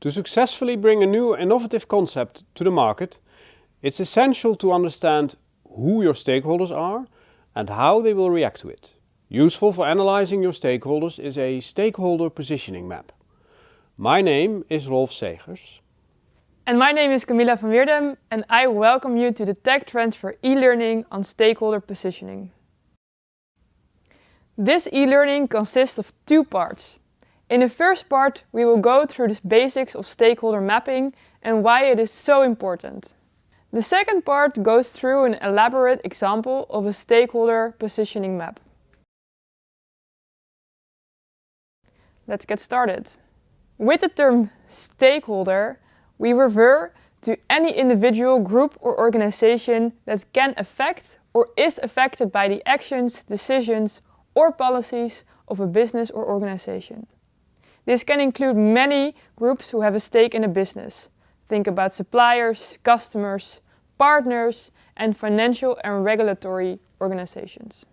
To successfully bring a new innovative concept to the market, it's essential to understand who your stakeholders are and how they will react to it. Useful for analyzing your stakeholders is a stakeholder positioning map. My name is Rolf Segers. And my name is Camilla van Weerdem, and I welcome you to the Tech Transfer e-learning on stakeholder positioning. This e-learning consists of two parts. In the first part, we will go through the basics of stakeholder mapping and why it is so important. The second part goes through an elaborate example of a stakeholder positioning map. Let's get started. With the term stakeholder, we refer to any individual, group or organization that can affect or is affected by the actions, decisions or policies of a business or organization. This can include many groups who have a stake in a business. Think about suppliers, customers, partners, and financial and regulatory organizations.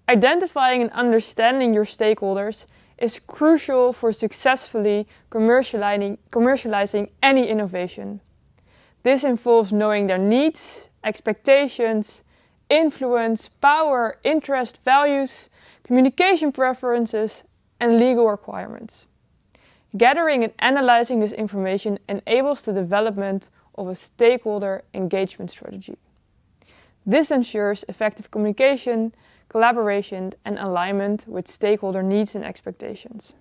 Identifying and understanding your stakeholders is crucial for successfully commercializing any innovation. This involves knowing their needs, expectations, influence, power, interest, values, communication preferences, and legal requirements. Gathering and analyzing this information enables the development of a stakeholder engagement strategy. This ensures effective communication, collaboration, and alignment with stakeholder needs and expectations.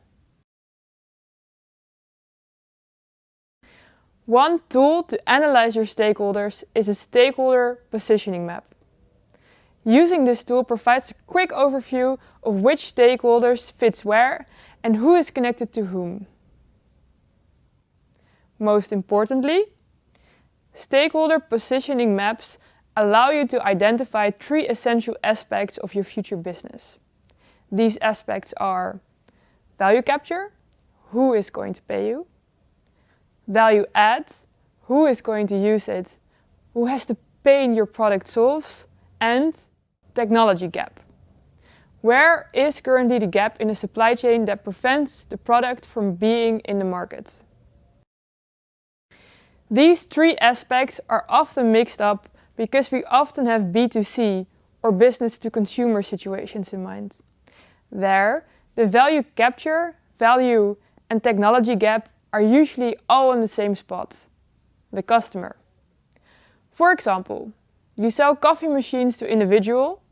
One tool to analyze your stakeholders is a stakeholder positioning map. Using this tool provides a quick overview of which stakeholders fits where and who is connected to whom. Most importantly, stakeholder positioning maps allow you to identify three essential aspects of your future business. These aspects are value capture, who is going to pay you, value add, who is going to use it, who has the pain your product solves, and technology gap. Where is currently the gap in the supply chain that prevents the product from being in the market? These three aspects are often mixed up because we often have B2C or business to consumer situations in mind. There, the value capture, value, and technology gap are usually all in the same spot, the customer. For example, you sell coffee machines to individual.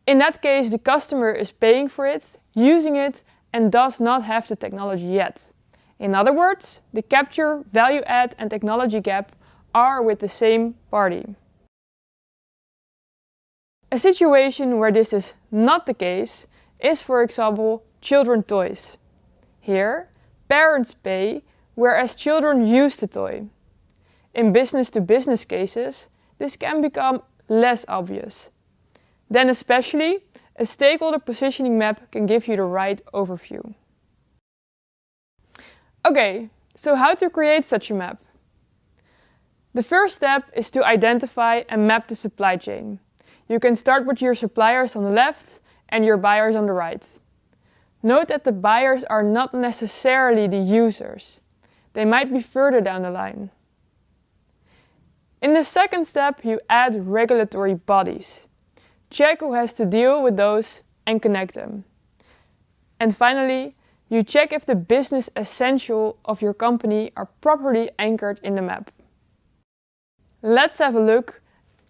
In that case, the customer is paying for it, using it, and does not have the technology yet. In other words, the capture, value add, and technology gap are with the same party. A situation where this is not the case is, for example, children's toys. Here, parents pay, whereas children use the toy. In business-to-business cases, this can become less obvious. Then especially, a stakeholder positioning map can give you the right overview. Okay, so how to create such a map? The first step is to identify and map the supply chain. You can start with your suppliers on the left and your buyers on the right. Note that the buyers are not necessarily the users. They might be further down the line. In the second step, you add regulatory bodies. Check who has to deal with those and connect them. And finally, you check if the business essentials of your company are properly anchored in the map. Let's have a look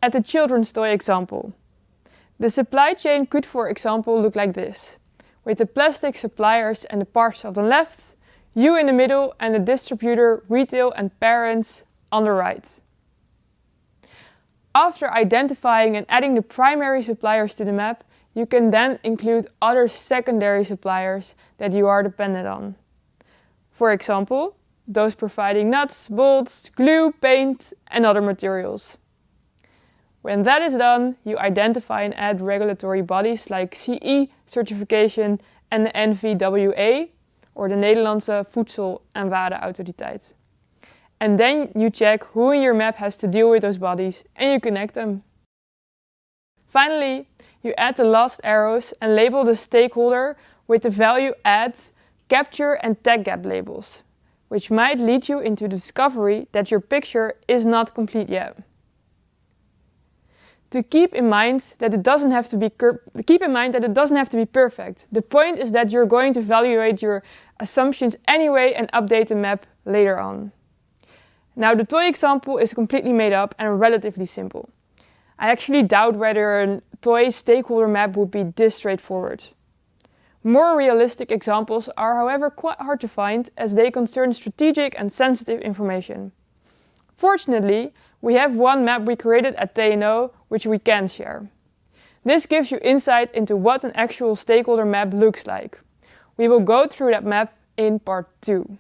at the children's toy example. The supply chain could, for example, look like this, with the plastic suppliers and the parts on the left, you in the middle, and the distributor, retail, and parents on the right. After identifying and adding the primary suppliers to the map, you can then include other secondary suppliers that you are dependent on. For example, those providing nuts, bolts, glue, paint, and other materials. When that is done, you identify and add regulatory bodies like CE certification and the NVWA, or de Nederlandse Voedsel- en Warenautoriteit. And then you check who in your map has to deal with those bodies and you connect them. Finally, you add the last arrows and label the stakeholder with the value add capture and tag gap labels, which might lead you into the discovery that your picture is not complete yet. Keep in mind that it doesn't have to be perfect. The point is that you're going to evaluate your assumptions anyway and update the map later on. Now, the toy example is completely made up and relatively simple. I actually doubt whether a toy stakeholder map would be this straightforward. More realistic examples are, however, quite hard to find as they concern strategic and sensitive information. Fortunately, we have one map we created at TNO which we can share. This gives you insight into what an actual stakeholder map looks like. We will go through that map in part 2.